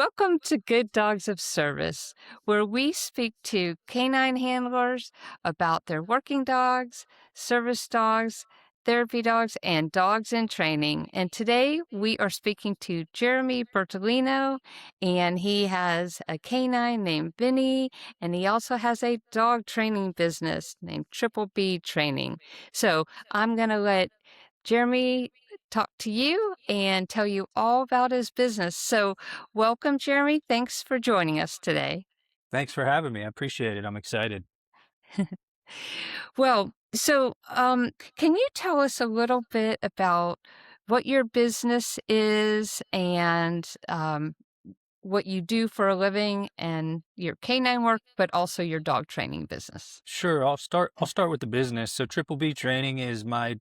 Welcome to Good Dogs of Service, where we speak to canine handlers about their working dogs, service dogs, therapy dogs, and dogs in training. And today we are speaking to Jeremy Bertolino, and he has a canine named Vinnie, and he also has a dog training business named Triple B Training. So I'm going to let Jeremy talk to you and tell you all about his business. So welcome, Jeremy. Thanks for joining us today. Thanks for having me. I appreciate it. I'm excited. Well, can you tell us a little bit about what your business is and what you do for a living and your canine work, but also your dog training business? Sure, I'll start with the business. So Triple B Training is my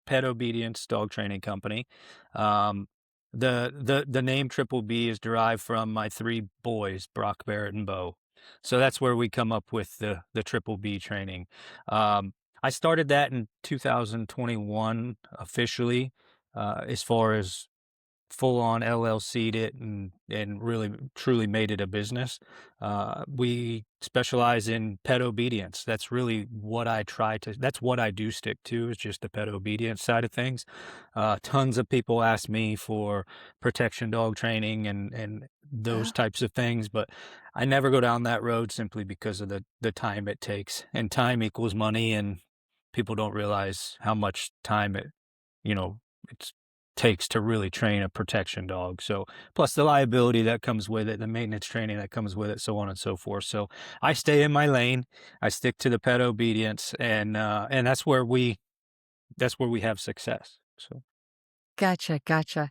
pet obedience dog training company. Um, the name Triple B is derived from my three boys, Brock, Barrett, and Bo. So that's where we come up with the Triple B Training. I started that in 2021 officially, as far as full on LLC'd it and really truly made it a business. We specialize in pet obedience. That's really what that's what I do stick to, is just the pet obedience side of things. Tons of people ask me for protection dog training and those Oh, types of things, but I never go down that road simply because of the time it takes, and time equals money, and people don't realize how much time you know, it takes to really train a protection dog. So plus the liability that comes with it, the maintenance training that comes with it, so on and so forth. So I stay in my lane. I stick to the pet obedience, and that's where we have success. So gotcha. yeah.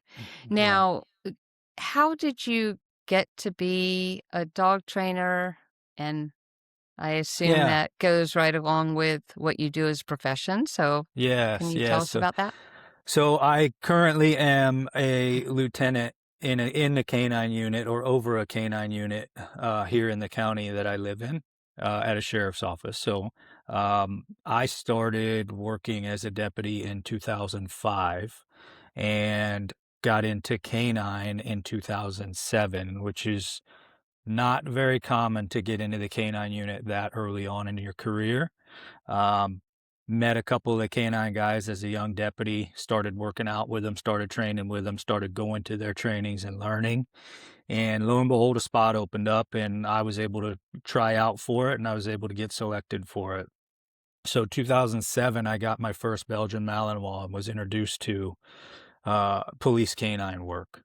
Now, how did you get to be a dog trainer? And I assume Yeah. that goes right along with what you do as a profession. So can Yes, you tell yes. us So about that? so I currently am a lieutenant in the canine unit, or over a canine unit, here in the county that I live in, at a sheriff's office. So I started working as a deputy in 2005 and got into canine in 2007, which is not very common to get into the canine unit that early on in your career. Um, Met a couple of the canine guys as a young deputy, started working out with them, started training with them, started going to their trainings and learning. And lo and behold, a spot opened up, and I was able to try out for it, and I was able to get selected for it. So 2007, I got my first Belgian Malinois and was introduced to police canine work.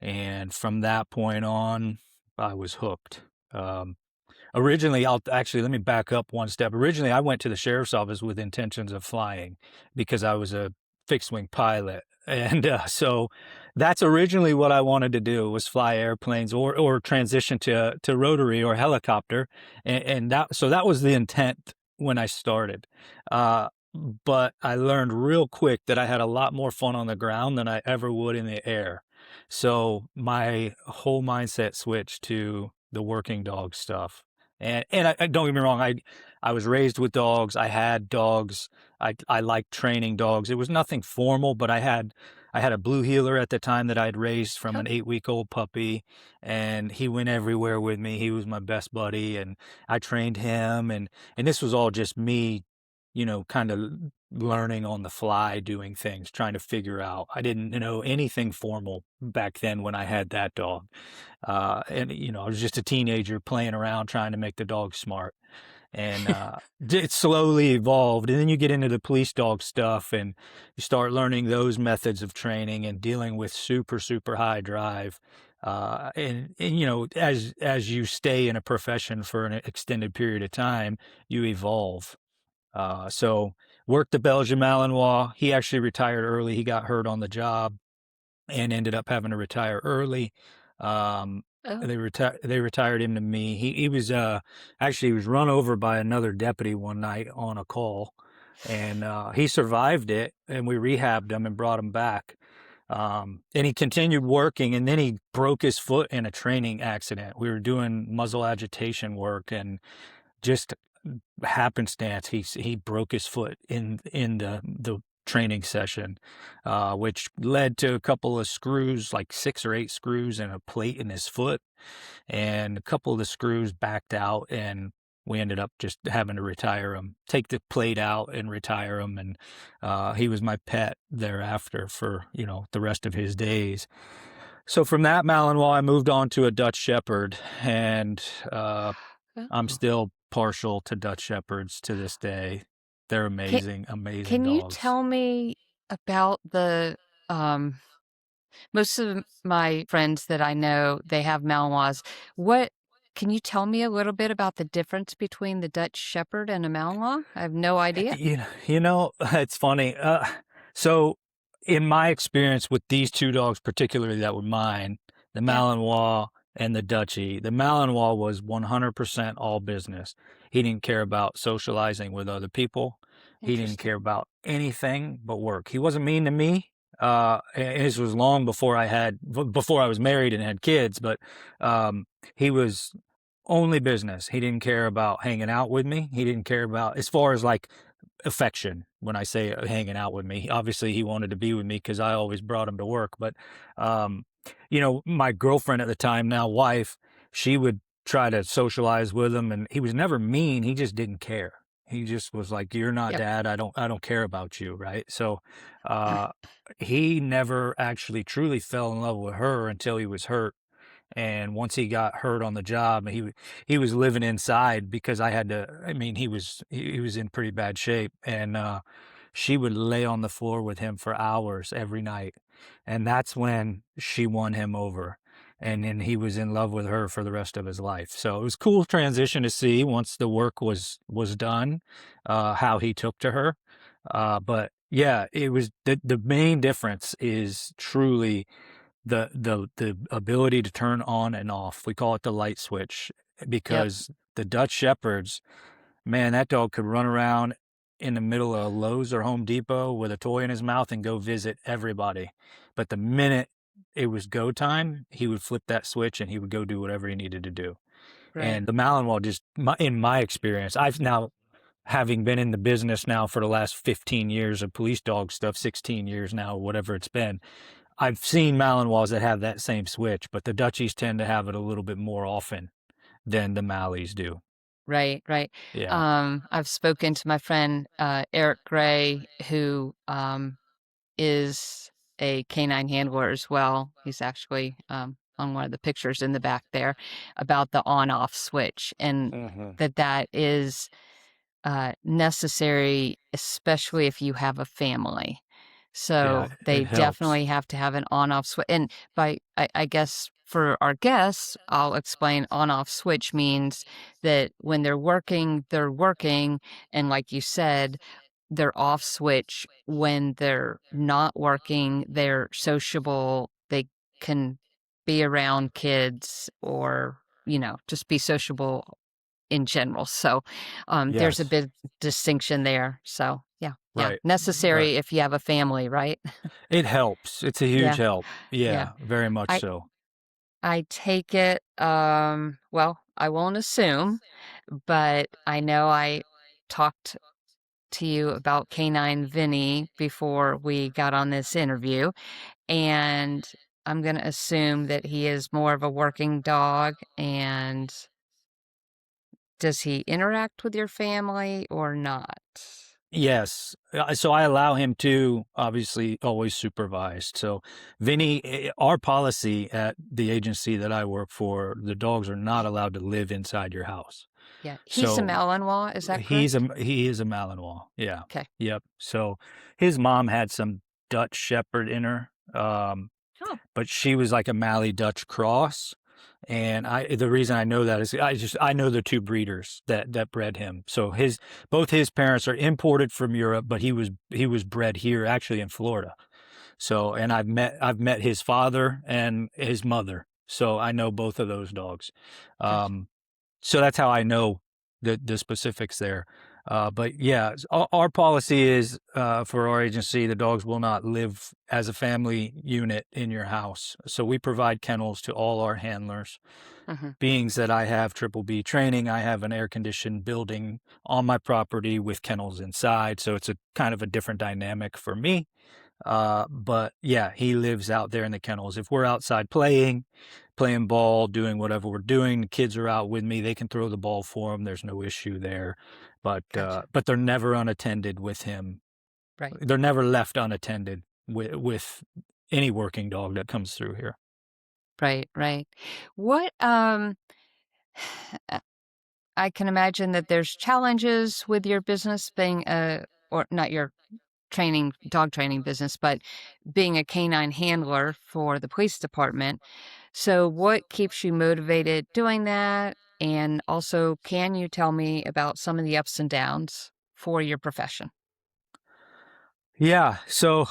And from that point on, I was hooked. Originally, let me back up one step. Originally, I went to the sheriff's office with intentions of flying because I was a fixed wing pilot. And so that's originally what I wanted to do, was fly airplanes or transition to rotary or helicopter. So that was the intent when I started. Uh, but I learned real quick that I had a lot more fun on the ground than I ever would in the air. So my whole mindset switched to the working dog stuff. And I don't get me wrong, I was raised with dogs. I had dogs. I liked training dogs. It was nothing formal, but I had a blue heeler at the time that I'd raised from Oh, an 8-week-old puppy, and he went everywhere with me. He was my best buddy, and I trained him, and this was all just me, kind of learning on the fly, doing things, trying to figure out. I didn't know anything formal back then when I had that dog. And I was just a teenager playing around trying to make the dog smart. And it slowly evolved. And then you get into the police dog stuff, and you start learning those methods of training and dealing with super, super high drive. And as you stay in a profession for an extended period of time, you evolve. So worked the Belgian Malinois. He actually retired early. He got hurt on the job and ended up having to retire early. Um, oh, they retired him to me. He was actually, he was run over by another deputy one night on a call, and he survived it, and we rehabbed him and brought him back. And he continued working, and then he broke his foot in a training accident. We were doing muzzle agitation work, and just happenstance, he broke his foot in the training session, which led to a couple of screws, like 6 or 8 screws and a plate in his foot. And a couple of the screws backed out, and we ended up just having to retire him, take the plate out and retire him. And he was my pet thereafter for, the rest of his days. So from that Malinois, I moved on to a Dutch Shepherd, and I'm Oh. still partial to Dutch Shepherds to this day. They're Can, amazing, amazing can you dogs. tell me about um, most of my friends that I know, they have Malinois. What, can you tell me a little bit about the difference between the Dutch Shepherd and a Malinois? I have no idea. It's funny. So in my experience with these two dogs, particularly that were mine, the Yeah, Malinois and the Dutchie, the Malinois was 100% all business. He didn't care about socializing with other people. He didn't interesting. care about anything but work. He wasn't mean to me. And this was long before I was married and had kids, but he was only business. He didn't care about hanging out with me. He didn't care about, as far as like affection, when I say hanging out with me. Obviously, he wanted to be with me because I always brought him to work. But, um, my girlfriend at the time, now wife, she would try to socialize with him, and he was never mean. He just didn't care. He just was like, "You're not Yep. dad. I don't care about you." Right. So, uh, he never actually truly fell in love with her until he was hurt. And once he got hurt on the job, he was living inside because I had to. I mean, he was in pretty bad shape, and she would lay on the floor with him for hours every night, and that's when she won him over, and then he was in love with her for the rest of his life. So it was a cool transition to see once the work was done, how he took to her. But yeah, it was the main difference is truly the ability to turn on and off. We call it the light switch Yep. because the Dutch Shepherds, man, that dog could run around in the middle of Lowe's or Home Depot with a toy in his mouth and go visit everybody. But the minute it was go time, he would flip that switch and he would go do whatever he needed to do. Right. And the Malinois, in my experience, I've now, having been in the business now for the last 15 years of police dog stuff, 16 years now, whatever it's been, I've seen Malinois that have that same switch, but the Dutchies tend to have it a little bit more often than the Mallies do. Right, right. Yeah. I've spoken to my friend Eric Gray, who is a canine handler as well. He's actually on one of the pictures in the back there about the on-off switch, and Hmm. that is necessary, especially if you have a family. Yeah, So it they helps. definitely have to have an on-off switch. And I guess for our guests, I'll explain on-off switch means that when they're working, they're working. And like you said, they're off switch when they're not working, they're sociable, they can be around kids or, just be sociable in general. So there's a Yes. big distinction there. So yeah, yeah, Right. Right. necessary if you have a family, right? It helps. It's a huge Yeah, help. yeah. Yeah, very much I so. I take it. Well, I won't assume, but I know I talked to you about K9 Vinnie before we got on this interview, and I'm going to assume that he is more of a working dog. And does he interact with your family or not? Yes. So I allow him to obviously always supervised. So Vinny, our policy at the agency that I work for, the dogs are not allowed to live inside your house. Yeah, he's a So Malinois, is that correct? he is a Malinois. Yeah. Okay. Yep. So his mom had some Dutch Shepherd in her, Oh, but she was like a Mallee Dutch cross. And the reason I know that is I know the two breeders that bred him. So both his parents are imported from Europe, but he was bred here actually in Florida. So, and I've met his father and his mother. So I know both of those dogs. gotcha. Um, so that's how I know the specifics there. But yeah, our policy is for our agency, the dogs will not live as a family unit in your house. So we provide kennels to all our handlers. Mhm. Beings that I have triple B training, I have an air conditioned building on my property with kennels inside. So it's a kind of a different dynamic for me. But yeah, he lives out there in the kennels. If we're outside playing ball, doing whatever we're doing, the kids are out with me. They can throw the ball for him. There's no issue there. Gotcha. But they're never unattended with him. Right. They're never left unattended with any working dog that comes through here. Right, right. What, uh, I can imagine that there's challenges with your business being or not your dog training business, but being a canine handler for the police department. So, what keeps you motivated doing that? And also, can you tell me about some of the ups and downs for your profession? Yeah, so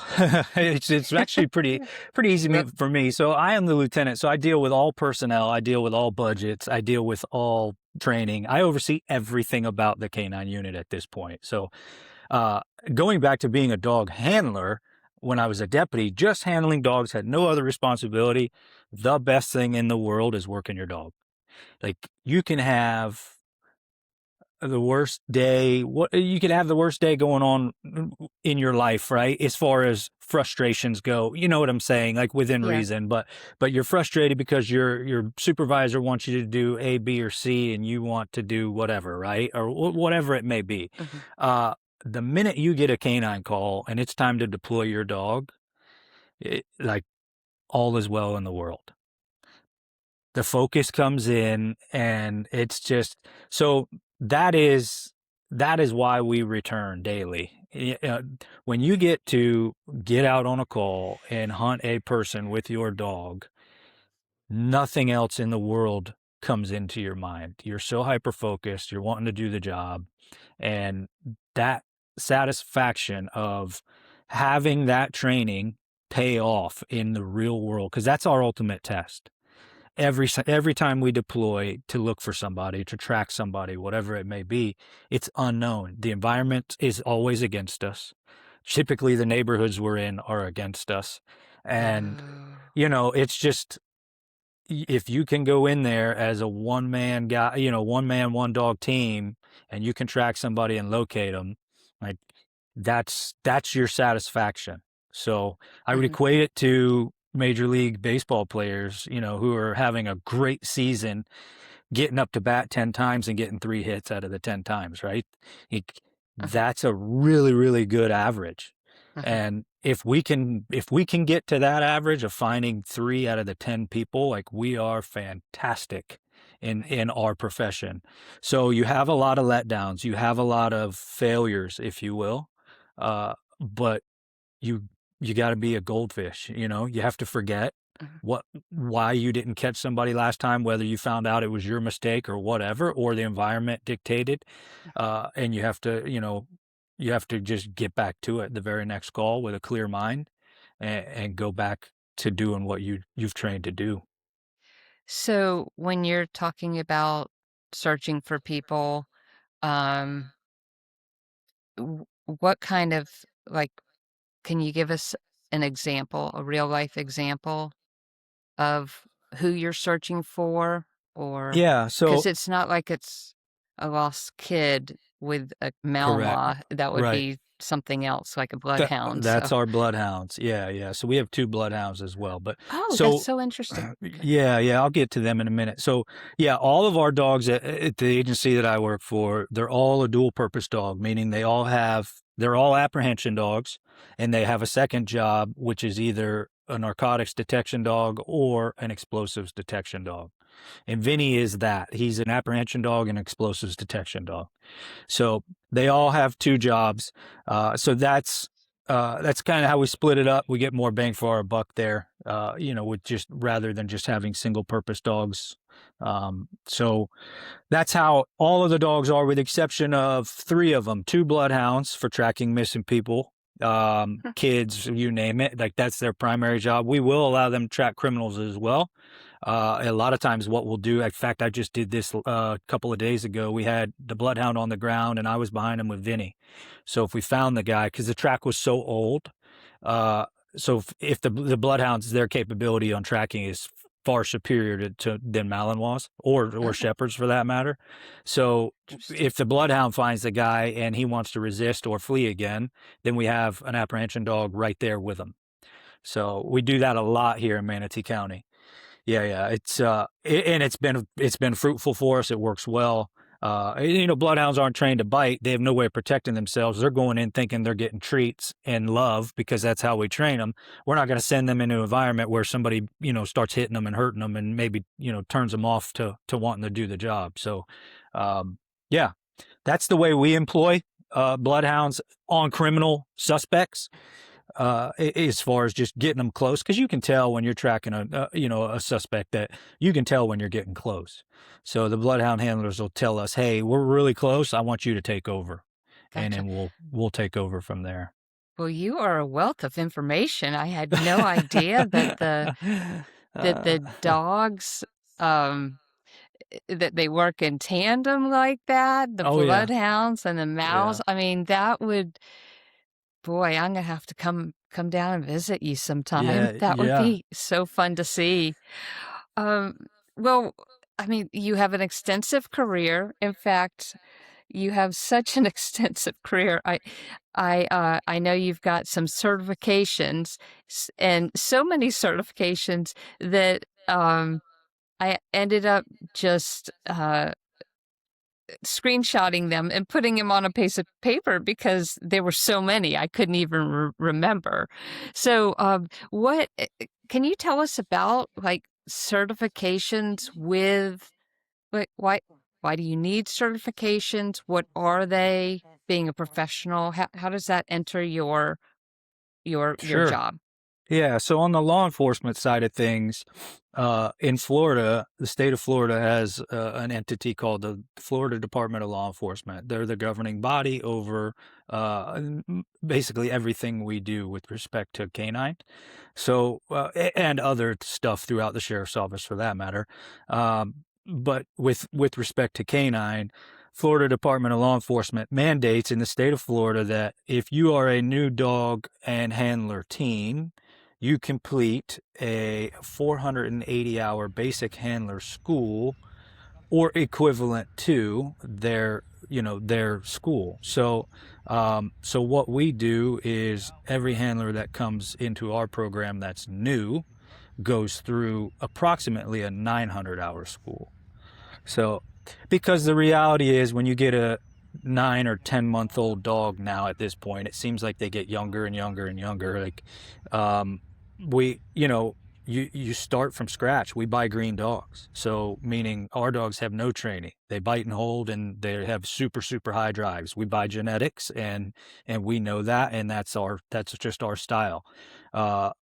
it's actually pretty easy Yep. for me. So I am the lieutenant, so I deal with all personnel, I deal with all budgets, I deal with all training. I oversee everything about the canine unit at this point. So uh, going back to being a dog handler, when I was a deputy, just handling dogs, had no other responsibility. The best thing in the world is working your dog. Like you can have the worst day what you could have the worst day going on in your life, right, as far as frustrations go, you know what I'm saying, like within Yeah. reason, but you're frustrated because your supervisor wants you to do A, B, or C, and you want to do whatever, right, or whatever it may be. Hmm. uh the minute you get a canine call and it's time to deploy your dog, like all is well in the world. The focus comes in, and it's just so that is that is why we return daily. When you get out on a call and hunt a person with your dog, nothing else in the world comes into your mind. You're so hyper focused, you're wanting to do the job, and that satisfaction of having that training pay off in the real world, because that's our ultimate test. Every time we deploy to look for somebody, to track somebody, whatever it may be, it's unknown. The environment is always against us. Typically, the neighborhoods we're in are against us. And, Oh. it's just, if you can go in there as a one man guy, one man, one dog team, and you can track somebody and locate them, like that's your satisfaction. So I would Hmm. equate it to Major League Baseball players, who are having a great season, getting up to bat 10 times and getting 3 hits out of the 10 times, right? It, Hmm. that's a really, really good average. Hmm. And if we can get to that average of finding 3 out of the 10 people, like we are fantastic in Right. in our profession. So you have a lot of letdowns, you have a lot of failures, if you will, but you you got to be a goldfish. You have to forget Hmm. what why you didn't catch somebody last time, whether you found out it was your mistake or whatever, or the environment dictated. And you have to just get back to it the very next call with a clear mind, and go back to doing what you've trained to do. So, when you're talking about searching for people, um, what kind of like, can you give us an example, a real life example of who you're searching for? Or Yeah, because so it's not like it's a lost kid with a correct. Malinois, that would Right. be something else, like a bloodhound. That's So, our bloodhounds. Yeah, yeah. So we have two bloodhounds as well. But oh, that's so so interesting. Okay. yeah, yeah, I'll get to them in a minute. So yeah, all of our dogs at the agency that I work for, they're all a dual purpose dog, meaning they're all apprehension dogs, and they have a second job, which is either a narcotics detection dog or an explosives detection dog. And Vinny is that. He's an apprehension dog and explosives detection dog. So they all have two jobs. So that's kind of how we split it up. We get more bang for our buck there, with just rather than just having single purpose dogs. So that's how all of the dogs are, with the exception of 3 of them, 2 bloodhounds for tracking missing people, Hmm. kids, you name it. Like that's their primary job. We will allow them to track criminals as well. A lot of times what we'll do, in fact, I just did this a couple of days ago. We had the bloodhound on the ground and I was behind him with Vinnie. So if we found the guy, because the track was so old, so if the bloodhounds, their capability on tracking is far superior than Malinois or shepherds for that matter. So if the bloodhound finds the guy and he wants to resist or flee again, then we have an apprehension dog right there with him. So we do that a lot here in Manatee County. Yeah. And it's been fruitful for us. It works well. Bloodhounds aren't trained to bite. They have no way of protecting themselves. They're going in thinking they're getting treats and love because that's how we train them. We're not going to send them into an environment where somebody, starts hitting them and hurting them and maybe, turns them off to wanting to do the job. So, that's the way we employ bloodhounds on criminal suspects. As far as just getting them close, because you can tell when you're tracking a suspect that you can tell when you're getting close. So the bloodhound handlers will tell us, "Hey, we're really close. I want you to take over," and Gotcha. then we'll take over from there. Well, you are a wealth of information. I had no idea that the Uh, dogs that they work in tandem like that, the oh yeah, bloodhounds and the yeah, mouse. I mean, that would, boy, I'm gonna have to come down and visit you sometime. yeah, That would yeah. be so fun to see. Um, well, I mean, you have an extensive career. In fact, you have such an extensive career. I know you've got some certifications and so many certifications that I ended up just screenshotting them and putting them on a piece of paper because there were so many I couldn't even remember. So, what can you tell us about like certifications with like why do you need certifications? What are they? Being a professional, how does that enter your Sure. job? Yeah, so on the law enforcement side of things, in Florida, the state of Florida has an entity called the Florida Department of Law Enforcement. They're the governing body over basically everything we do with respect to canine. So, and other stuff throughout the sheriff's office for that matter. But with respect to canine, Florida Department of Law Enforcement mandates in the state of Florida that if you are a new dog and handler team, you complete a 480-hour basic handler school or equivalent to their school. So what we do is every handler that comes into our program that's new goes through approximately a 900-hour school. So, because the reality is when you get a 9 or 10 month old dog now at this point, it seems like they get younger and younger and younger. Like, we, you start from scratch. We buy green dogs. So, meaning our dogs have no training. They bite and hold and they have super, super high drives. We buy genetics and we know that. And that's just our style.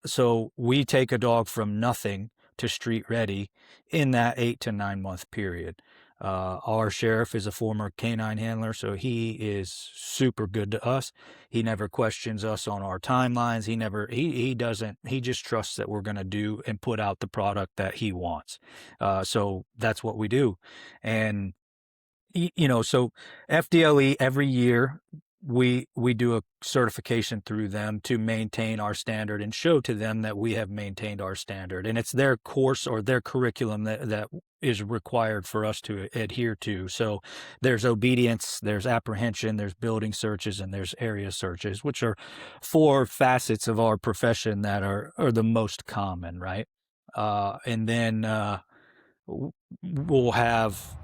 So we take a dog from nothing to street ready in that 8 to 9 month period. Our sheriff is a former canine handler, so he is super good to us. He never questions us on our timelines. He doesn't, he just trusts that we're going to do and put out the product that he wants. So that's what we do. And, so FDLE every year, we do a certification through them to maintain our standard and show to them that we have maintained our standard. And it's their course or their curriculum that is required for us to adhere to. So there's obedience, there's apprehension, there's building searches, and there's area searches, which are 4 facets of our profession that are the most common, right? And then we'll have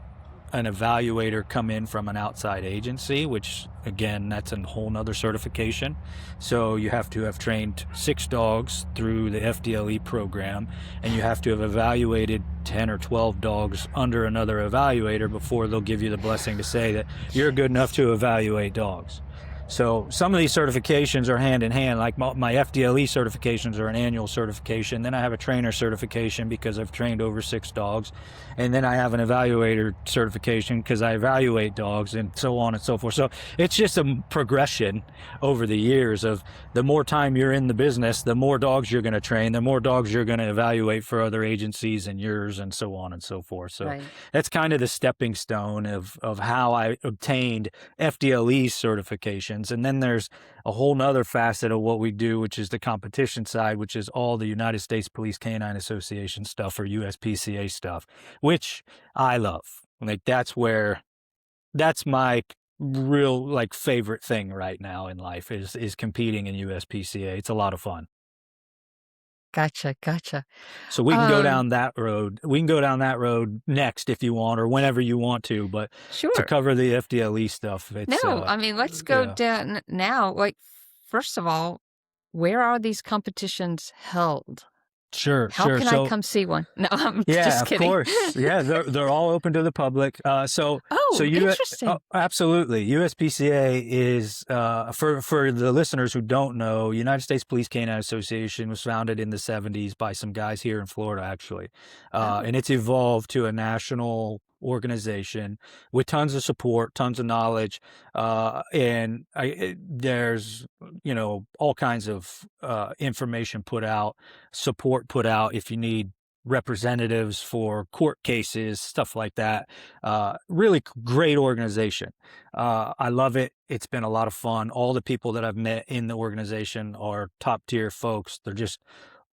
an evaluator come in from an outside agency, which again, that's a whole nother certification. So you have to have trained 6 dogs through the FDLE program, and you have to have evaluated 10 or 12 dogs under another evaluator before they'll give you the blessing to say that you're good enough to evaluate dogs. So some of these certifications are hand in hand. Like my FDLE certifications are an annual certification. Then I have a trainer certification because I've trained over 6 dogs. And then I have an evaluator certification because I evaluate dogs, and so on and so forth. So it's just a progression over the years of the more time you're in the business, the more dogs you're going to train, the more dogs you're going to evaluate for other agencies and yours, and so on and so forth. So Right. that's kind of the stepping stone of how I obtained FDLE certifications. And then there's a whole nother facet of what we do, which is the competition side, which is all the United States Police Canine Association stuff, or USPCA stuff, which I love. Like that's my real like favorite thing right now in life is competing in USPCA. It's a lot of fun. Gotcha. Gotcha. So we can go down that road. We can go down that road next if you want, or whenever you want to. But to Sure. cover the FDLE stuff, it's No, I mean, let's go down now. Like, first of all, where are these competitions held? Sure. How can I So come see one? No, I'm yeah, just of kidding. course. Yeah, they're all open to the public. So Oh, you interesting. absolutely. USPCA is for the listeners who don't know, United States Police Canine Association was founded in the 70s by some guys here in Florida, actually, Oh, and it's evolved to a national organization with tons of support, tons of knowledge, and there's all kinds of information put out, support put out if you need representatives for court cases, stuff like that. Really great organization. I love it. It's been a lot of fun. All the people that I've met in the organization are top tier folks. They're just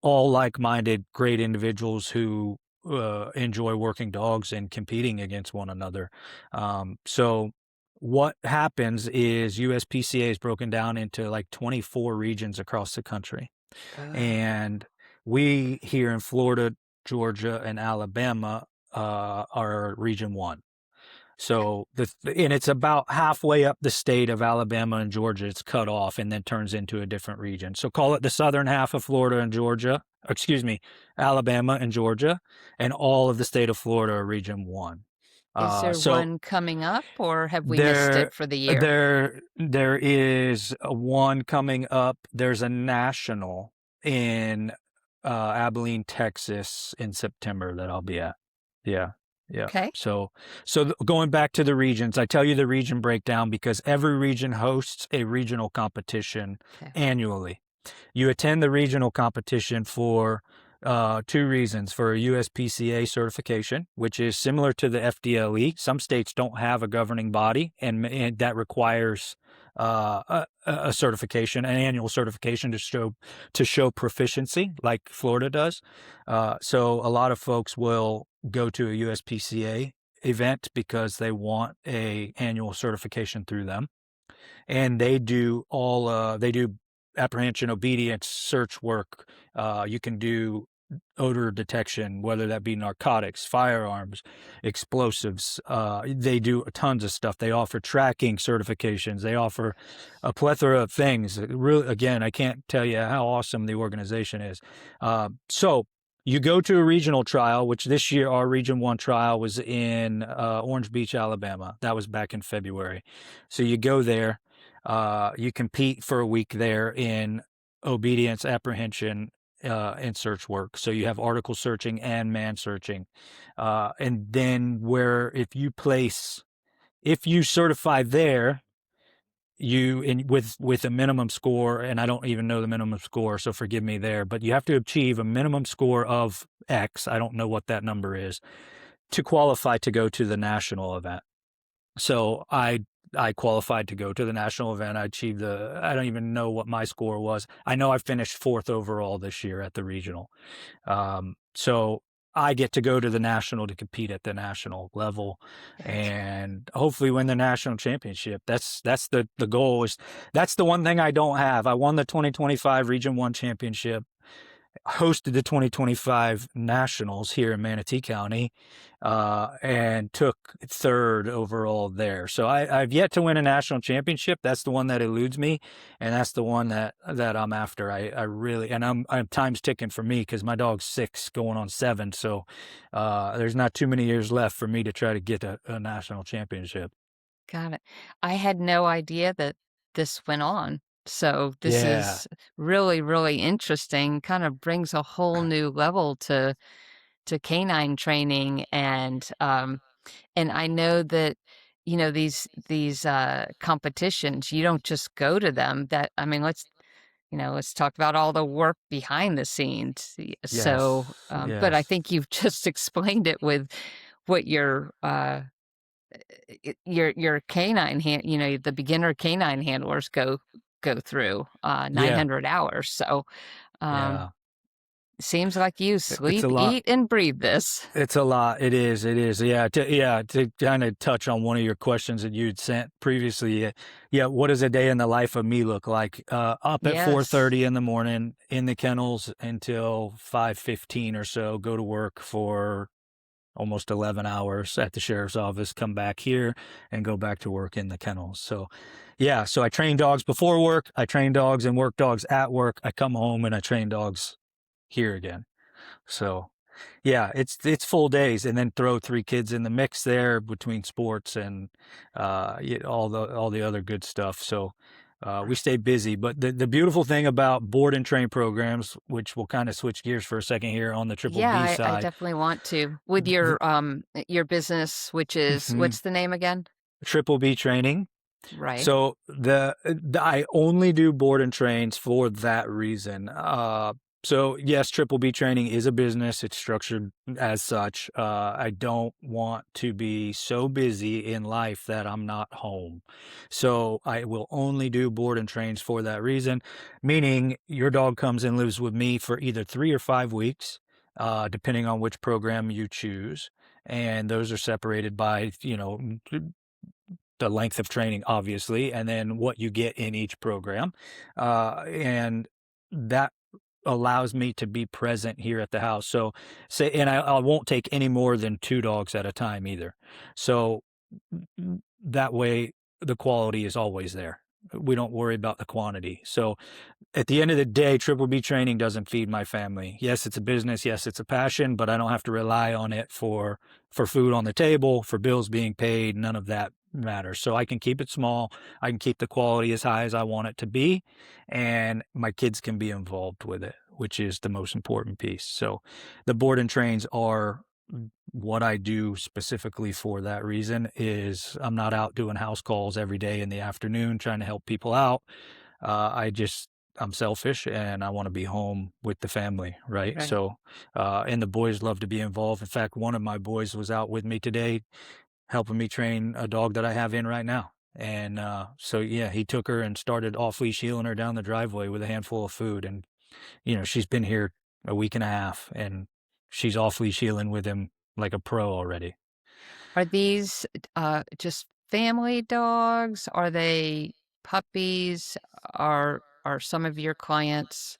all like-minded, great individuals who enjoy working dogs and competing against one another. So what happens is USPCA is broken down into like 24 regions across the country. oh, And we here in Florida, Georgia, and Alabama are Region 1. So and it's about halfway up the state of Alabama and Georgia. It's cut off and then turns into a different region. So call it the southern half of Florida and Georgia. Excuse me, Alabama and Georgia, and all of the state of Florida are Region 1. is there So one coming up, or have we missed there it for the year? there is one coming up. There's a national in Abilene, Texas in September that I'll be at. Yeah. Yeah. Okay. So going back to the regions, I tell you the region breakdown because every region hosts a regional competition Okay. annually. You attend the regional competition for 2 reasons: for a USPCA certification, which is similar to the FDLE. Some states don't have a governing body, and that requires a certification, an annual certification to show proficiency, like Florida does. So a lot of folks will go to a USPCA event because they want a annual certification through them, and they do apprehension, obedience, search work. You can do odor detection, whether that be narcotics, firearms, explosives. They do tons of stuff. They offer tracking certifications. They offer a plethora of things. Really, again, I can't tell you how awesome the organization is. So you go to a regional trial, which this year our Region 1 trial was in Orange Beach, Alabama. That was back in February. So you go there. You compete for a week there in obedience, apprehension, and search work. So you have article searching and man searching. And then if you certify there, with a minimum score, and I don't even know the minimum score, so forgive me there, but you have to achieve a minimum score of X. I don't know what that number is to qualify to go to the national event. So I qualified to go to the national event. I don't even know what my score was. I know I finished 4th overall this year at the regional. So I get to go to the national to compete at the national level Gotcha. and hopefully win the national championship. That's the goal. That's the one thing I don't have. I won the 2025 Region 1 championship, hosted the 2025 Nationals here in Manatee County, and took 3rd overall there. So I've yet to win a national championship. That's the one that eludes me, and that's the one that I'm after. I really, and I'm time's ticking for me because my dog's 6 going on 7. So there's not too many years left for me to try to get a national championship. Got it. I had no idea that this went on. So this Yeah. is really, really interesting. Kind of brings a whole new level to canine training, and I know that, these competitions, you don't just go to them. That I mean, let's talk about all the work behind the scenes. So, Yes. but I Yes. think you've just explained it with what your canine the beginner canine handlers go through, Yeah. 900 hours. So, um, Yeah. seems like you It's a sleep, lot. eat, and breathe this. It's a lot. It is. It is. To kind of touch on one of your questions that you'd sent previously. Yeah. What does a day in the life of me look like? Up at Yes. 4:30 in the morning in the kennels until 5:15 or so. Go to work for almost 11 hours at the sheriff's office. Come back here and go back to work in the kennels. So, yeah. So I train dogs before work. I train dogs and work dogs at work. I come home and I train dogs here again. So yeah, it's full days, and then throw 3 kids in the mix there between sports and, all the other good stuff, so, we stay busy, but the beautiful thing about board and train programs, which we'll kinda switch gears for a second here on the Triple Yeah, B I side, definitely want to. With th your business, which is mhm, what's the name again? Triple B training. Right. So I only do board and trains for that reason. So yes, Triple B training is a business. It's structured as such. I don't want to be so busy in life that I'm not home. So I will only do board and trains for that reason, meaning your dog comes and lives with me for either 3 or 5 weeks, depending on which program you choose. And those are separated by, the length of training, obviously, and then what you get in each program. And that allows me to be present here at the house. So, and I won't take any more than 2 dogs at a time either. So that way, the quality is always there. We don't worry about the quantity. So, at the end of the day, Triple B training doesn't feed my family. Yes, it's a business. Yes, it's a passion, but I don't have to rely on it for food on the table, for bills being paid. None of that matters. So I can keep it small. I can keep the quality as high as I want it to be, and my kids can be involved with it, which is the most important piece. So the board and trains are what I do specifically for that reason. Is I'm not out doing house calls every day in the afternoon trying to help people out. I'm selfish and I want to be home with the family, right? Right. So, and the boys love to be involved. In fact, one of my boys was out with me today, helping me train a dog that I have in right now. And so, yeah, he took her and started off leash heeling her down the driveway with a handful of food. And, she's been here a week and a half and she's off leash heeling with him like a pro already. Are these just family dogs? Are they puppies? Are some of your clients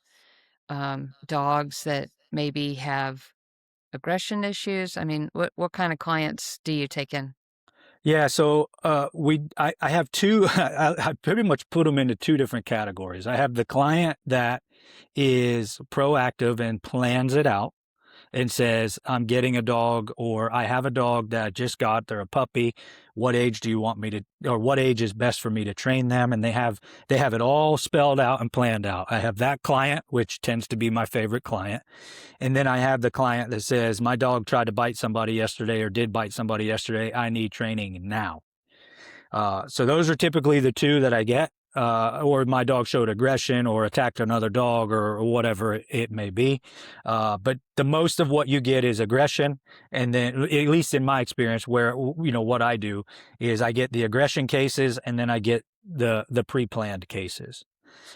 dogs that maybe have aggression issues? I mean, what kind of clients do you take in? Yeah, so I have two. I pretty much put them into two different categories. I have the client that is proactive and plans it out and says, I'm getting a dog, or I have a dog that I just got, they're a puppy. What age do you want me to, or what age is best for me to train them? And they have it all spelled out and planned out. I have that client, which tends to be my favorite client. And then I have the client that says, my dog tried to bite somebody yesterday or did bite somebody yesterday. I need training now. So those are typically the two that I get, or my dog showed aggression or attacked another dog or whatever it may be. But the most of what you get is aggression. And then, at least in my experience, where, what I do is I get the aggression cases and then I get the pre-planned cases.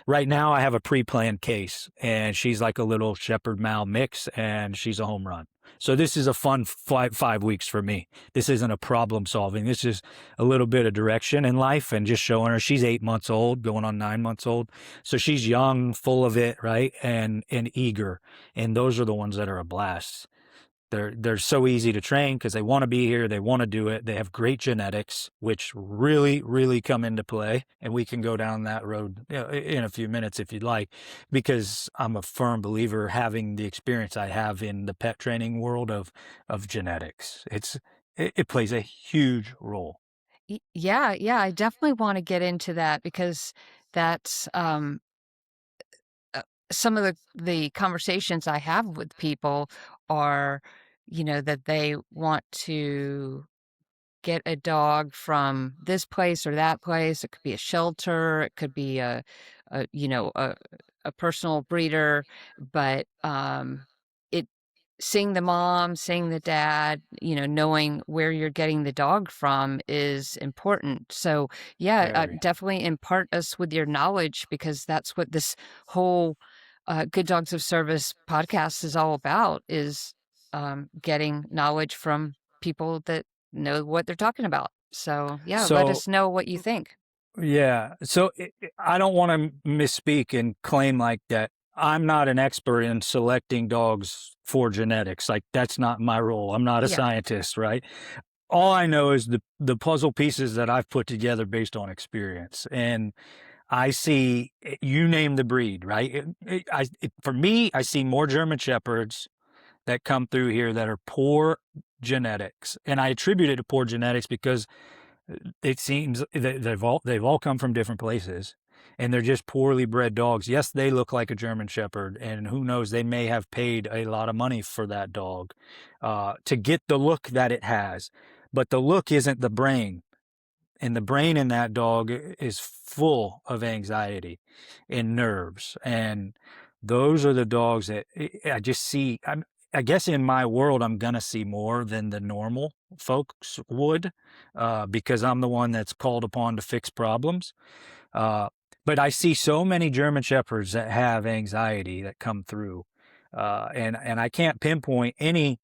Right now, I have a pre-planned case, and she's like a little Shepherd Mal mix, and she's a home run. So this is a fun 5 weeks for me. This isn't a problem solving. This is a little bit of direction in life and just showing her. She's 8 months old, going on 9 months old. So she's young, full of it, right? And eager. And those are the ones that are a blast. They're so easy to train because they want to be here, they want to do it. They have great genetics, which really, really come into play. And we can go down that road, in a few minutes if you'd like, because I'm a firm believer, having the experience I have in the pet training world of genetics. It plays a huge role. Yeah, I definitely want to get into that because that's uh, some of the conversations I have with people are, that they want to get a dog from this place or that place. It could be a shelter, it could be a you know, a personal breeder, but it seeing the mom, seeing the dad, knowing where you're getting the dog from is important. So, yeah, Very. definitely impart us with your knowledge because that's what this whole Good Dogs of Service podcast is all about is getting knowledge from people that know what they're talking about. So, yeah, let So us know what you think. yeah, so I don't want to misspeak and claim like that. I'm not an expert in selecting dogs for genetics. Like that's not my role. I'm not a Yeah. scientist, right? All I know is the puzzle pieces that I've put together based on experience. And I see you name the breed, right? For me, I see more German shepherds that come through here that are poor genetics, and I attribute it to poor genetics because it seems that they've all come from different places, and they're just poorly bred dogs. Yes, they look like a German Shepherd, and who knows, they may have paid a lot of money for that dog to get the look that it has, but the look isn't the brain, and the brain in that dog is full of anxiety and nerves, and those are the dogs that I just see. I guess in my world I'm gonna see more than the normal folks would, because I'm the one that's called upon to fix problems. uh, but I see so many German shepherds that have anxiety that come through, and I can't pinpoint any.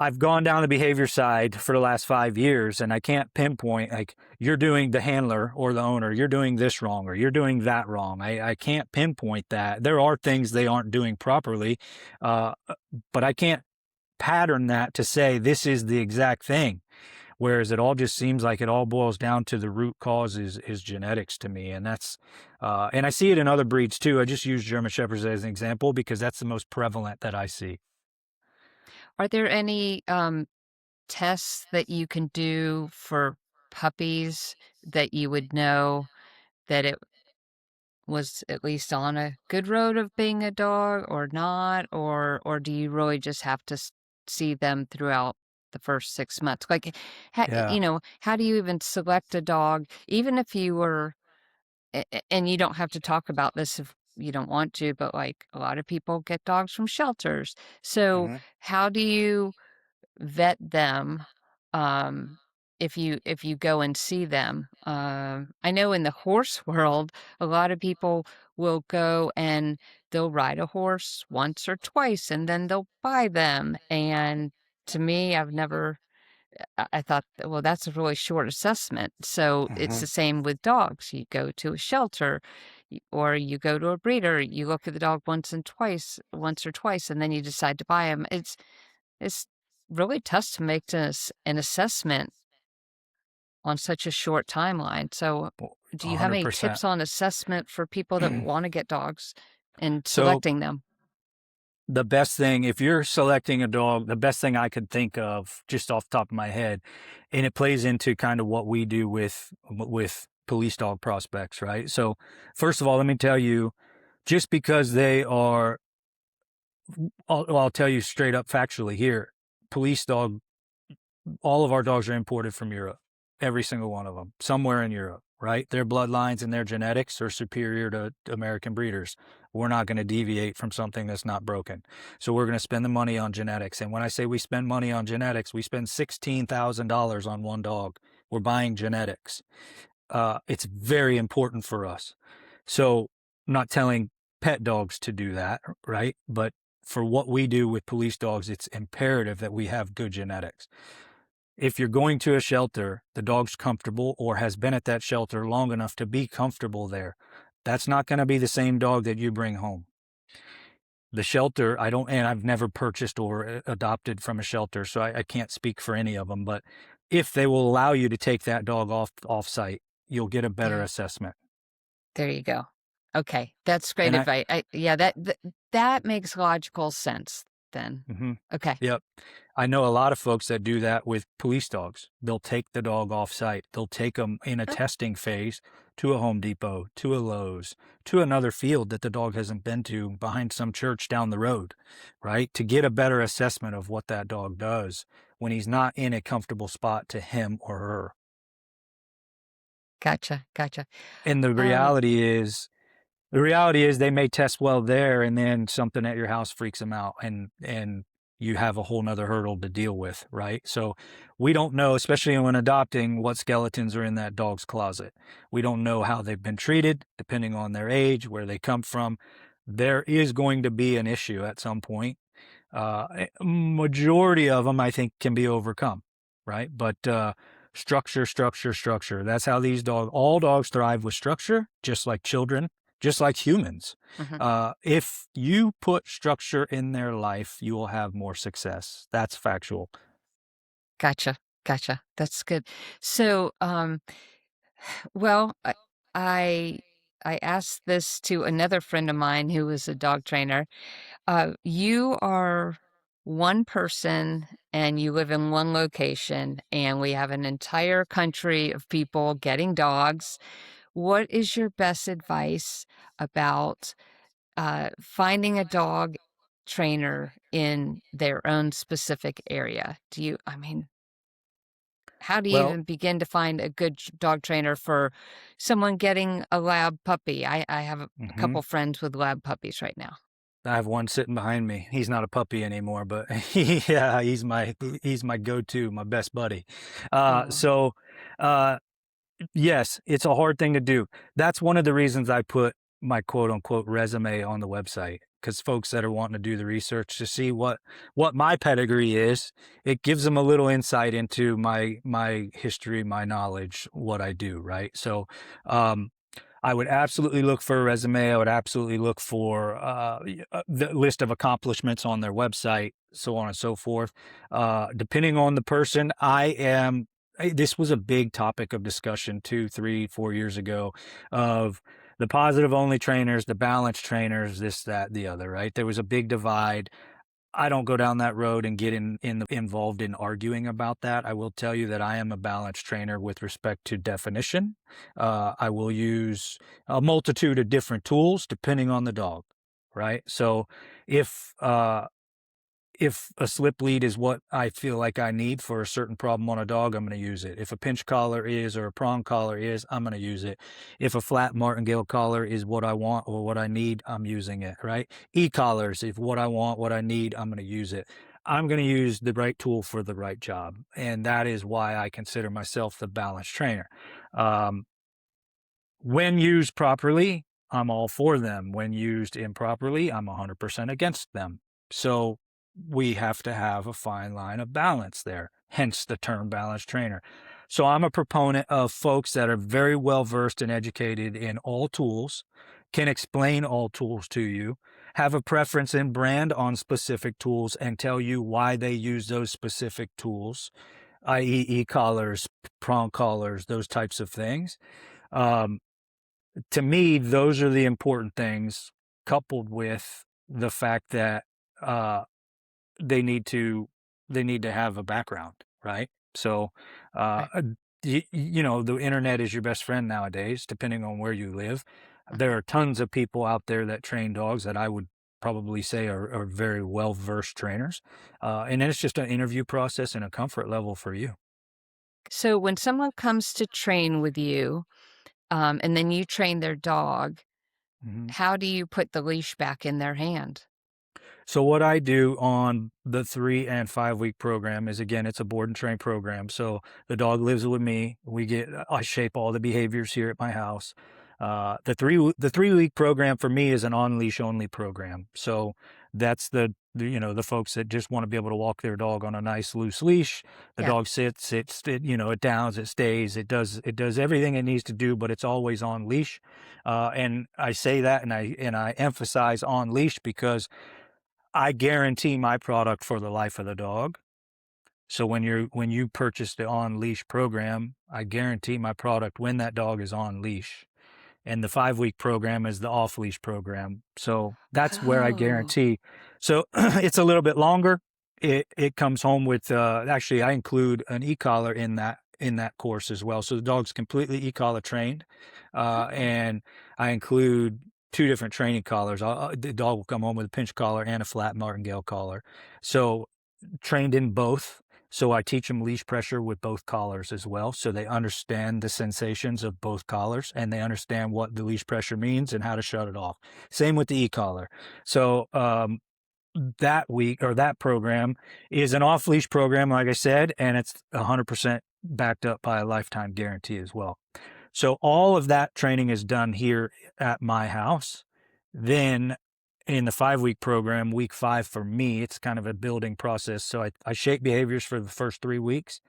I've gone down the behavior side for the last 5 years, and I can't pinpoint like you're doing the handler or the owner, you're doing this wrong or you're doing that wrong. I can't pinpoint that. There are things they aren't doing properly, uh, but I can't pattern that to say this is the exact thing. Whereas it all just seems like it all boils down to the root cause is genetics to me, and that's and I see it in other breeds too. I just use German shepherds as an example because that's the most prevalent that I see. Are there any tests that you can do for puppies that you would know that it was at least on a good road of being a dog or not? Or do you really just have to see them throughout the first 6 months? Like, Yeah. how do you even select a dog, even if you were and you don't have to talk about this if you don't want to, but like a lot of people get dogs from shelters. So Mhm. how do you vet them um if you go and see them? I know in the horse world a lot of people will go and they'll ride a horse once or twice and then they'll buy them, and to me I've never I thought, well, that's a really short assessment. So it's Mhm. the same with dogs. You go to a shelter or you go to a breeder, you look at the dog once or twice, and then you decide to buy him. It's really tough to make an assessment on such a short timeline. So do you have any 100%. tips on assessment for people that want to get dogs and So selecting them? the best thing, if you're selecting a dog, the best thing I could think of just off the top of my head, and it plays into kind of what we do with police dog prospects, right? So first of all, let me tell you, just because they are, I'll tell you straight up factually here, police dog, all of our dogs are imported from Europe, every single one of them, somewhere in Europe, right? Their bloodlines and their genetics are superior to American breeders. We're not going to deviate from something that's not broken. So we're going to spend the money on genetics. And when I say we spend money on genetics, we spend $16,000 on one dog. We're buying genetics. It's very important for us. So I'm not telling pet dogs to do that, right? But for what we do with police dogs, it's imperative that we have good genetics. If you're going to a shelter, the dog's comfortable or has been at that shelter long enough to be comfortable there. That's not going to be the same dog that you bring home. The shelter, I don't, and I've never purchased or adopted from a shelter, so I can't speak for any of them. But if they will allow you to take that dog off site, you'll get a better Yeah. assessment. There you go. Okay, that's great And I, advice. Yeah, that makes logical sense then. hmm Okay. yep. I know a lot of folks that do that with police dogs. They'll take the dog off site. They'll take them in a Oh, testing phase to a Home Depot, to a Lowe's, to another field that the dog hasn't been to behind some church down the road, right? To get a better assessment of what that dog does when he's not in a comfortable spot to him or her. gotcha, gotcha. And Um, the reality is they may test well there, and then something at your house freaks them out, and you have a whole nother hurdle to deal with, right? So we don't know, especially when adopting, what skeletons are in that dog's closet. We don't know how they've been treated, depending on their age, where they come from. There is going to be an issue at some point. Majority of them, I think, can be overcome, right? But structure, structure, structure. That's how all dogs thrive with structure, just like children, just like humans. mhm. If you put structure in their life, you will have more success. That's factual. Gotcha, gotcha. That's good. So, well, I I asked this to another friend of mine who is a dog trainer. You are one person and you live in one location, and we have an entire country of people getting dogs. What is your best advice about finding a dog trainer in their own specific area? I mean, how do you Well, even begin to find a good dog trainer for someone getting a lab puppy? I have a mhm. couple friends with lab puppies right now. I have one sitting behind me. He's not a puppy anymore, but yeah, he's my go-to, my best buddy. Oh, So yes, it's a hard thing to do. That's one of the reasons I put my quote unquote resume on the website, because folks that are wanting to do the research to see what my pedigree is, it gives them a little insight into my history, my knowledge, what I do, right? So um I would absolutely look for a resume. I would absolutely look for the list of accomplishments on their website, so on and so forth. Depending on the person, this was a big topic of discussion 2, 3, 4 years ago of the positive only trainers, the balanced trainers, this, that, the other, right? There was a big divide. I don't go down that road and get involved in arguing about that. I will tell you that I am a balanced trainer with respect to definition. I will use a multitude of different tools depending on the dog, right? So if if a slip lead is what I feel like I need for a certain problem on a dog, I'm going to use it. If a pinch collar is, or a prong collar is, I'm going to use it. If a flat martingale collar is what I want or what I need, I'm using it, right? E-collars, if what I want, what I need, I'm going to use it. I'm going to use the right tool for the right job. And that is why I consider myself the balanced trainer. Um, when used properly, I'm all for them. When used improperly, I'm 100% against them. So we have to have a fine line of balance there, hence the term balanced trainer. So I'm a proponent of folks that are very well versed and educated in all tools, can explain all tools to you, have a preference in brand on specific tools, and tell you why they use those specific tools, i.e., e-collars, prong collars, those types of things. Um, to me, those are the important things, coupled with the fact that uh, they need to they need to have a background, right? So, uh, right. uh, the internet is your best friend nowadays, depending on where you live. Mhm. There are tons of people out there that train dogs that I would probably say are very well versed trainers, and then it's just an interview process and a comfort level for you. So when someone comes to train with you, and then you train their dog, Mhm. how do you put the leash back in their hand? So what I do on the 3 and 5 week program is, again, it's a board and train program. So the dog lives with me. I shape all the behaviors here at my house. The 3 week program for me is an on leash only program. So that's the folks that just want to be able to walk their dog on a nice loose leash. The Yeah. dog sits, it downs, it stays, it does everything it needs to do, but it's always on leash. And I say that, and I emphasize on leash because I guarantee my product for the life of the dog. So when you purchase the on leash program, I guarantee my product when that dog is on leash. And the 5 week program is the off leash program. So that's where I Oh, guarantee. So it's a little bit longer. it comes home with actually I include an e-collar in that course as well. So the dog's completely e-collar trained, Oh, and I include two different training collars. The dog will come home with a pinch collar and a flat martingale collar. So trained in both. So I teach them leash pressure with both collars as well. So they understand the sensations of both collars and they understand what the leash pressure means and how to shut it off. Same with the e-collar. So that week or that program is an off leash program, like I said, and it's 100% backed up by a lifetime guarantee as well. So all of that training is done here at my house. Then in the 5 week program, week 5 for me, it's kind of a building process. So I shape behaviors for the first 3 weeks,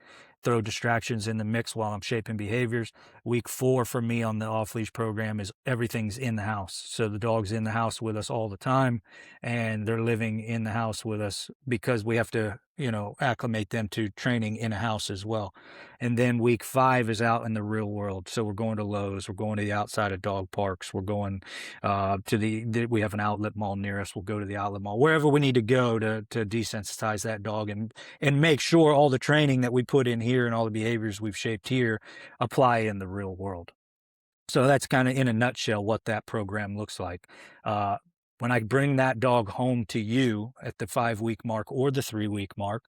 throw distractions in the mix while I'm shaping behaviors. Week 4 for me on the off leash program is everything's in the house. So the dog's in the house with us all the time and they're living in the house with us because we have to, acclimate them to training in a house as well. And then week 5 is out in the real world. So we're going to Lowe's, we're going to the outside of dog parks, we're going we have an outlet mall near us. We'll go to the outlet mall, wherever we need to go to desensitize that dog and make sure all the training that we put in here and all the behaviors we've shaped here apply in the real world. So that's kind of in a nutshell what that program looks like. When I bring that dog home to you at the 5 week mark or the 3 week mark,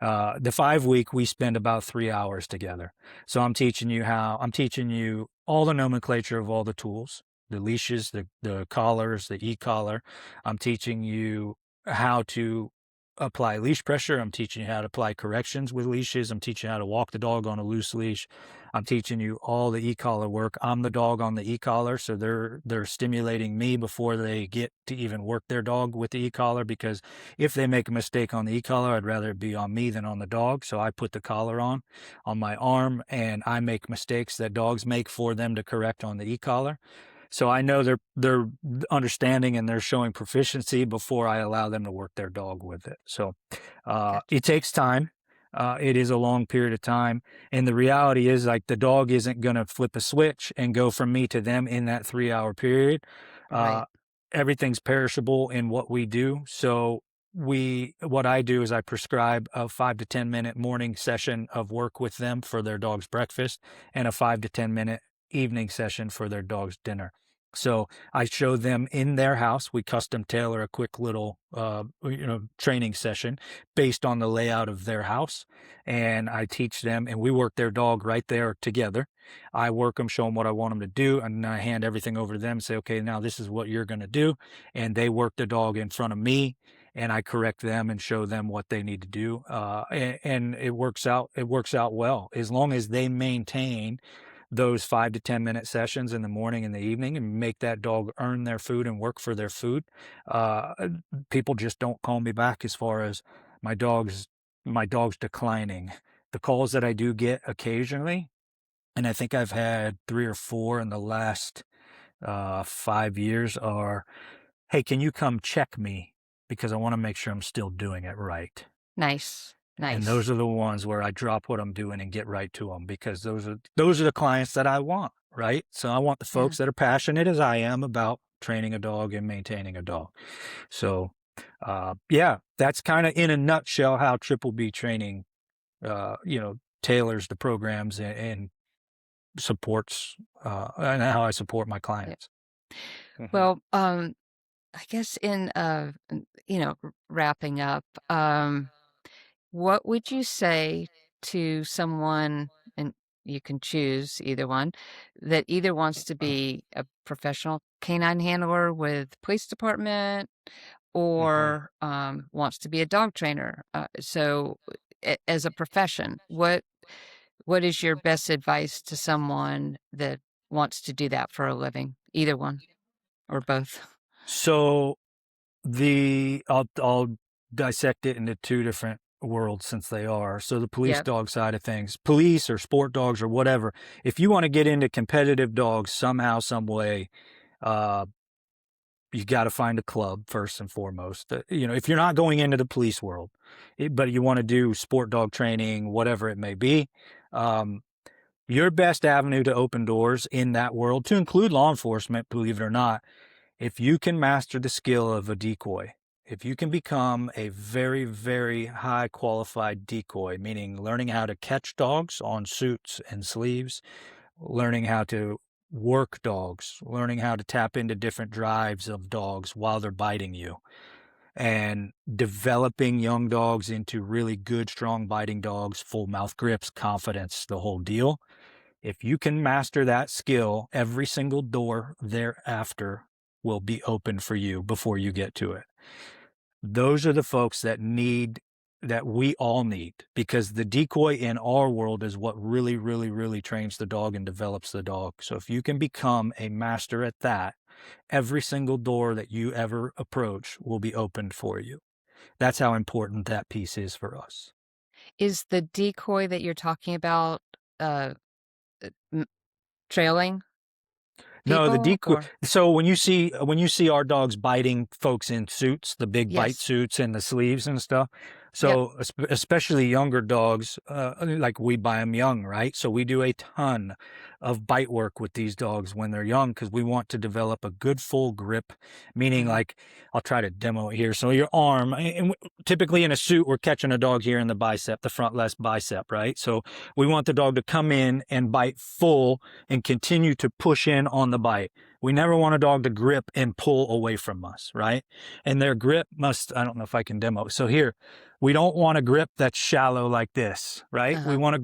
the 5 week we spend about 3 hours together. So I'm teaching you all the nomenclature of all the tools, the leashes, the collars, the e-collar. I'm teaching you how to apply leash pressure. I'm teaching you how to apply corrections with leashes. I'm teaching you how to walk the dog on a loose leash. I'm teaching you all the e-collar work. I'm the dog on the e-collar, so they're stimulating me before they get to even work their dog with the e-collar, because if they make a mistake on the e-collar, I'd rather it be on me than on the dog. So I put the collar on my arm and I make mistakes that dogs make for them to correct on the e-collar. So I know they're understanding and they're showing proficiency before I allow them to work their dog with it. So gotcha. it takes time. It is a long period of time. And the reality is, like, the dog isn't going to flip a switch and go from me to them in that 3 hour period. Uh, Right. Everything's perishable in what we do. So what I do is I prescribe a 5 to 10 minute morning session of work with them for their dog's breakfast and a 5 to 10 minute evening session for their dog's dinner. So I show them in their house. We custom tailor a quick little, training session based on the layout of their house. And I teach them and we work their dog right there together. I work them, show them what I want them to do. And then I hand everything over to them and say, okay, now this is what you're going to do. And they work the dog in front of me and I correct them and show them what they need to do. And it works out well, as long as they maintain those 5 to 10 minute sessions in the morning and the evening and make that dog earn their food and work for their food. Uh, People just don't call me back as far as my dog's declining. The calls that I do get occasionally, and I think I've had 3 or 4 in the last 5 years, are, hey, can you come check me because I want to make sure I'm still doing it right. Nice. And Nice. those are the ones where I drop what I'm doing and get right to them, because those are the clients that I want, right? So I want the Yeah. folks that are passionate as I am about training a dog and maintaining a dog. So, yeah, that's kind of in a nutshell how Triple B training, tailors the programs and supports, and how I support my Yeah. clients. Mhm. Well, I guess wrapping up, what would you say to someone, and you can choose either one, that either wants to be a professional canine handler with police department Mhm. or wants to be a dog trainer? As a profession, what is your best advice to someone that wants to do that for a living? Either one or both. So I'll dissect it into two different worlds since they are. So the police Yep. dog side of things, police or sport dogs or whatever. If you want to get into competitive dogs somehow, some way, uh, you got to find a club first and foremost. If you're not going into the police world, but you want to do sport dog training, whatever it may be, um, your best avenue to open doors in that world, to include law enforcement, believe it or not, if you can master the skill of a decoy, If you can become a very, very high qualified decoy, meaning learning how to catch dogs on suits and sleeves, learning how to work dogs, learning how to tap into different drives of dogs while they're biting you, and developing young dogs into really good, strong biting dogs, full mouth grips, confidence, the whole deal. If you can master that skill, every single door thereafter will be open for you before you get to it. Those are the folks that we all need, because the decoy in our world is what really, really, really trains the dog and develops the dog. So if you can become a master at that, every single door that you ever approach will be opened for you. That's how important that piece is for us. Is the decoy that you're talking about m trailing No, the people decoy. or So when you see our dogs biting folks in suits, the big bite Yes. suits and the sleeves and stuff. Yep. So especially younger dogs, like we buy them young, right? So we do a ton of bite work with these dogs when they're young because we want to develop a good full grip. Meaning, Mhm. like, I'll try to demo it here. So your arm, and typically in a suit, we're catching a dog here in the bicep, the front left bicep, right? So we want the dog to come in and bite full and continue to push in on the bite. We never want a dog to grip and pull away from us, right? And their grip must, I don't know if I can demo. So here, we don't want a grip that's shallow like this, right? Uh-huh. We want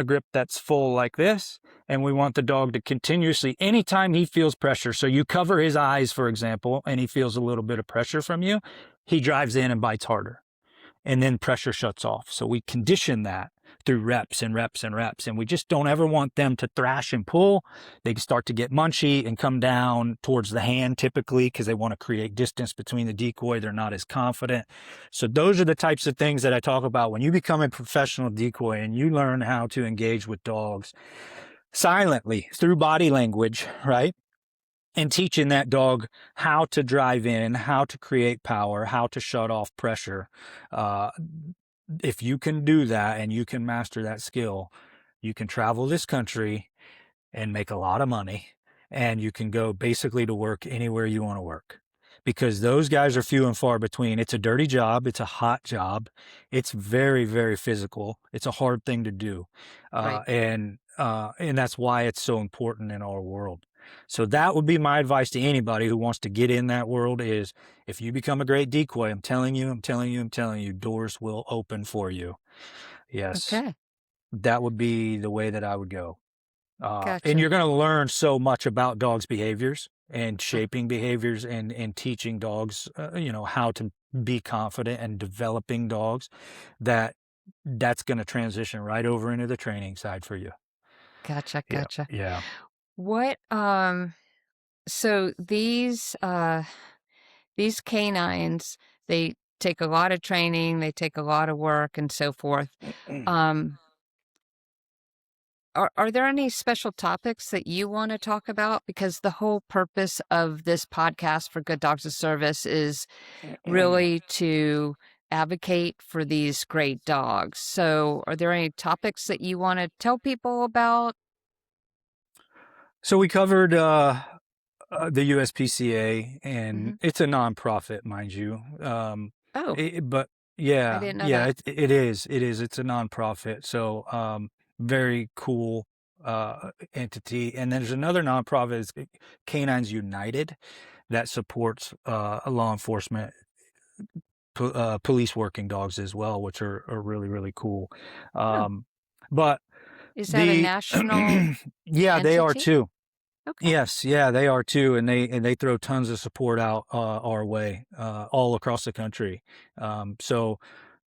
a grip that's full like this. And we want the dog to continuously, anytime he feels pressure. So you cover his eyes, for example, and he feels a little bit of pressure from you, he drives in and bites harder, and then pressure shuts off. So we condition that through reps and reps and reps. And we just don't ever want them to thrash and pull. They start to get munchy and come down towards the hand typically because they want to create distance between the decoy. They're not as confident. So those are the types of things that I talk about when you become a professional decoy and you learn how to engage with dogs silently through body language, right? And teaching that dog how to drive in, how to create power, how to shut off pressure. Uh, if you can do that and you can master that skill, you can travel this country and make a lot of money, and you can go basically to work anywhere you want to work, because those guys are few and far between. It's a dirty job. It's a hot job. It's very, very physical. It's a hard thing to do. Right. And that's why it's so important in our world. So that would be my advice to anybody who wants to get in that world is, if you become a great decoy, I'm telling you, I'm telling you, I'm telling you, doors will open for you. Yes, Okay. that would be the way that I would go. And Gotcha. you're going to learn so much about dogs' behaviors and Uh, shaping behaviors and teaching dogs, how to be confident and developing dogs, that's going to transition right over into the training side for you. Gotcha, Yeah. gotcha. Yeah. What, so these canines, they take a lot of training, they take a lot of work and so forth. Um, are there any special topics that you want to talk about? Because the whole purpose of this podcast for Good Dogs of Service is really to advocate for these great dogs. So, are there any topics that you want to tell people about? So we covered the USPCA, and Hmm. it's a nonprofit, mind you. Oh, But I yeah, didn't know yeah, that. it is. It is. It's a nonprofit. So very cool entity. And there's another nonprofit, it's Canines United, that supports law enforcement, police working dogs as well, which are really, really cool. Oh, Um, but is that a the national yeah, they are entity? too. Okay. Yes, yeah, they are too, and they throw tons of support out our way, all across the country. So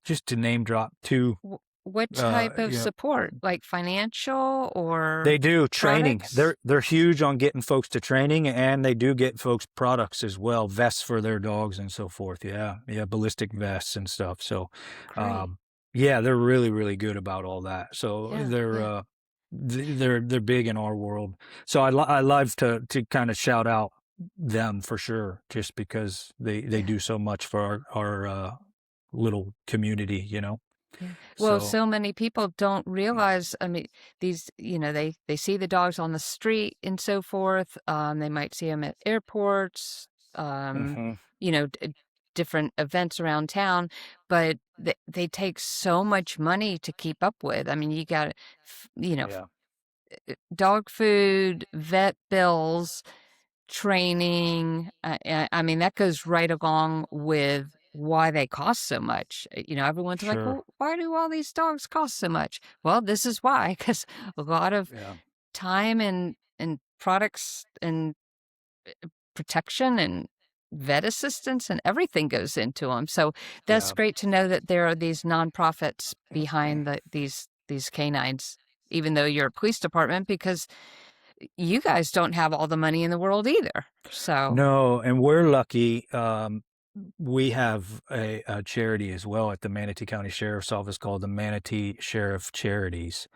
just to name drop two, What type of you know, support? Like financial they or do training. products? They're huge on getting folks to training, and they do get folks products as well, vests for their dogs and so forth. Yeah, yeah, ballistic vests and stuff. So, Great. um, yeah, they're really, really good about all that. So Yeah, yeah, they're big in our world. So I love to kind of shout out them for sure, just because they yeah, do so much for our little community, yeah. Well, So, so many people don't realize, I mean, these, they see the dogs on the street and so forth. They might see them at airports, um, mhm. you know, different events around town, but they take so much money to keep up with. I mean, you got, you know, Yeah, dog food, vet bills, training. I mean, that goes right along with why they cost so much. Everyone's like, sure. well, why do all these dogs cost so much? Well, this is why, because a lot of Yeah, time and products and protection and vet assistance and everything goes into them. So that's yeah. great to know that there are these nonprofits behind these canines, even though you're a police department, because you guys don't have all the money in the world either. So, No, and we're lucky. We have a charity as well at the Manatee County Sheriff's Office called the Manatee Sheriff Charities.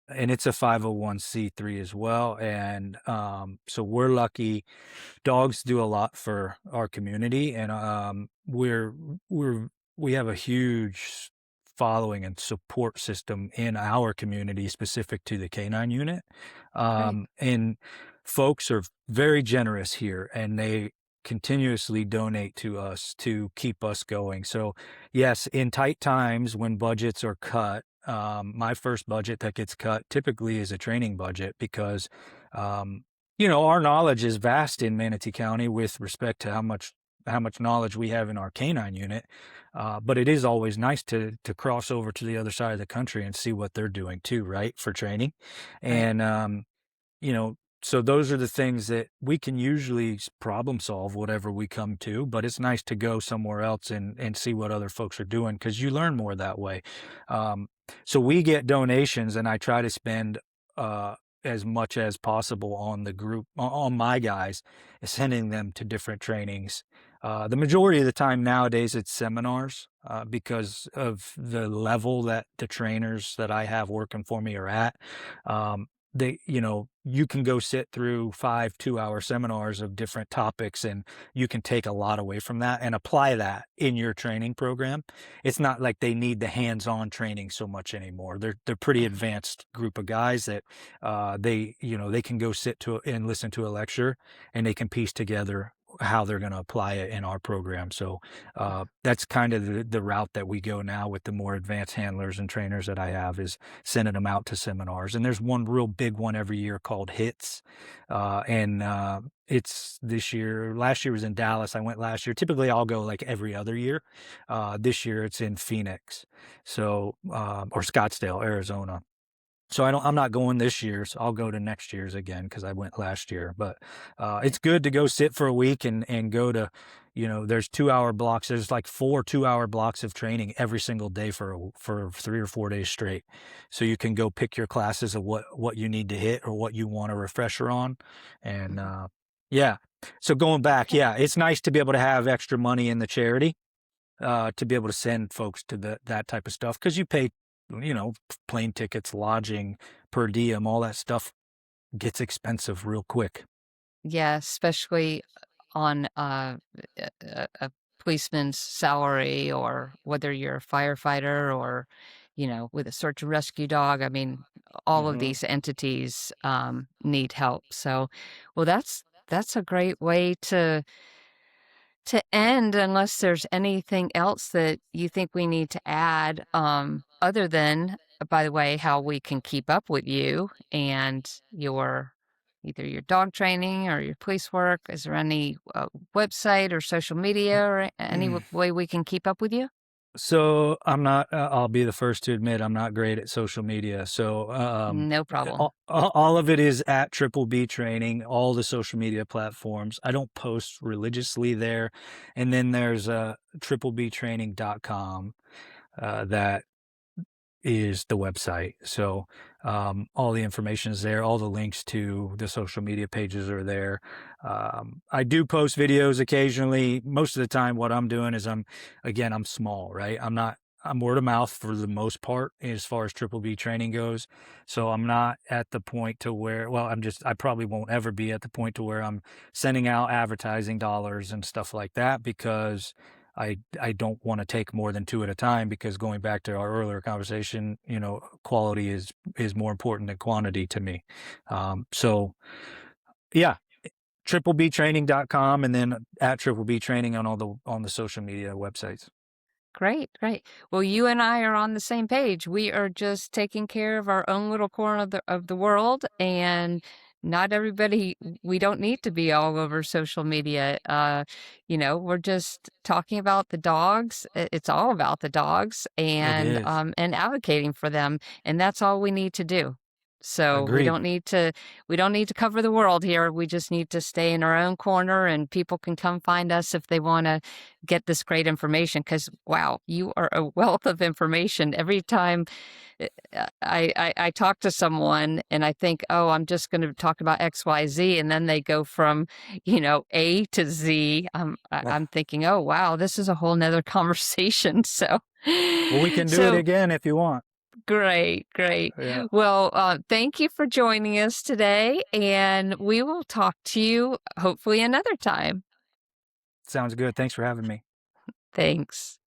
And it's a 501(c)(3) as well. And so we're lucky. Dogs do a lot for our community, and we're we have a huge following and support system in our community specific to the canine unit. great. And folks are very generous here, and they continuously donate to us to keep us going. So, yes, in tight times when budgets are cut, my first budget that gets cut typically is a training budget because, um, our knowledge is vast in Manatee County with respect to how much knowledge we have in our canine unit. But it is always nice to cross over to the other side of the country and see what they're doing too, right, for training. Right. And so those are the things that we can usually problem solve whatever we come to, but it's nice to go somewhere else and see what other folks are doing because you learn more that way. Um, so we get donations, and I try to spend uh, as much as possible on the group, on my guys, sending them to different trainings. The majority of the time nowadays it's seminars because of the level that the trainers that I have working for me are at. Um, you can go sit through 5 2-hour seminars of different topics, and you can take a lot away from that and apply that in your training program. It's not like they need the hands-on training so much anymore. They're pretty Mhm. advanced group of guys that they can go sit to and listen to a lecture, and they can piece together how they're going to apply it in our program. So that's kind of the route that we go now with the more advanced handlers and trainers that I have, is sending them out to seminars. And there's one real big one every year called HITS. And it's this year. Last year was in Dallas. I went last year. Typically, I'll go like every other year. This year, it's in Phoenix, or Scottsdale, Arizona. So I'm not going this year. So I'll go to next year's again because I went last year. But Right. it's good to go sit for a week and go to, there's 2-hour blocks. There's like 4 2-hour blocks of training every single day for 3 or 4 days straight. So you can go pick your classes of what you need to hit or what you want a refresher on, and Mhm. yeah. So going back, yeah, it's nice to be able to have extra money in the charity to be able to send folks to that type of stuff because you pay, plane tickets, lodging, per diem, all that stuff gets expensive real quick. Yeah, especially on a policeman's salary, or whether you're a firefighter or, with a search and rescue dog. I mean, all of Hmm. these entities need help. So, well, that's a great way to end, unless there's anything else that you think we need to add, other than, by the way, how we can keep up with you and your either your dog training or your police work. Is there any website or social media or any way we can keep up with you? So I'm not. I'll be the first to admit I'm not great at social media. So No problem. all of it is at Triple B Training, all the social media platforms. I don't post religiously there, and then there's triplebtraining.com that is the website. So all the information is there. All the links to the social media pages are there. I do post videos occasionally. Most of the time, what I'm doing is I'm small, right? I'm word of mouth for the most part as far as Triple B Training goes. So I'm not at the point to where, well, I probably won't ever be at the point to where I'm sending out advertising dollars and stuff like that because I don't want to take more than two at a time because going back to our earlier conversation, quality is more important than quantity to me. So yeah, triplebtraining.com, and then at triplebtraining on the social media websites. Great, great. Well, you and I are on the same page. We are just taking care of our own little corner of the world, and not everybody, we don't need to be all over social media. We're just talking about the dogs. It's all about the dogs It is. and advocating for them, and that's all we need to do. So Agreed. we don't need to cover the world here. We just need to stay in our own corner, and people can come find us if they want to get this great information. Because wow, you are a wealth of information. Every time I talk to someone and I think, oh, I'm just going to talk about XYZ, and then they go from A to Z. I'm thinking, oh wow, this is a whole nother conversation. So Well, we can do it so again if you want. great, great. Yeah. Well, thank you for joining us today, and we will talk to you hopefully another time. Sounds good. Thanks for having me. Thanks.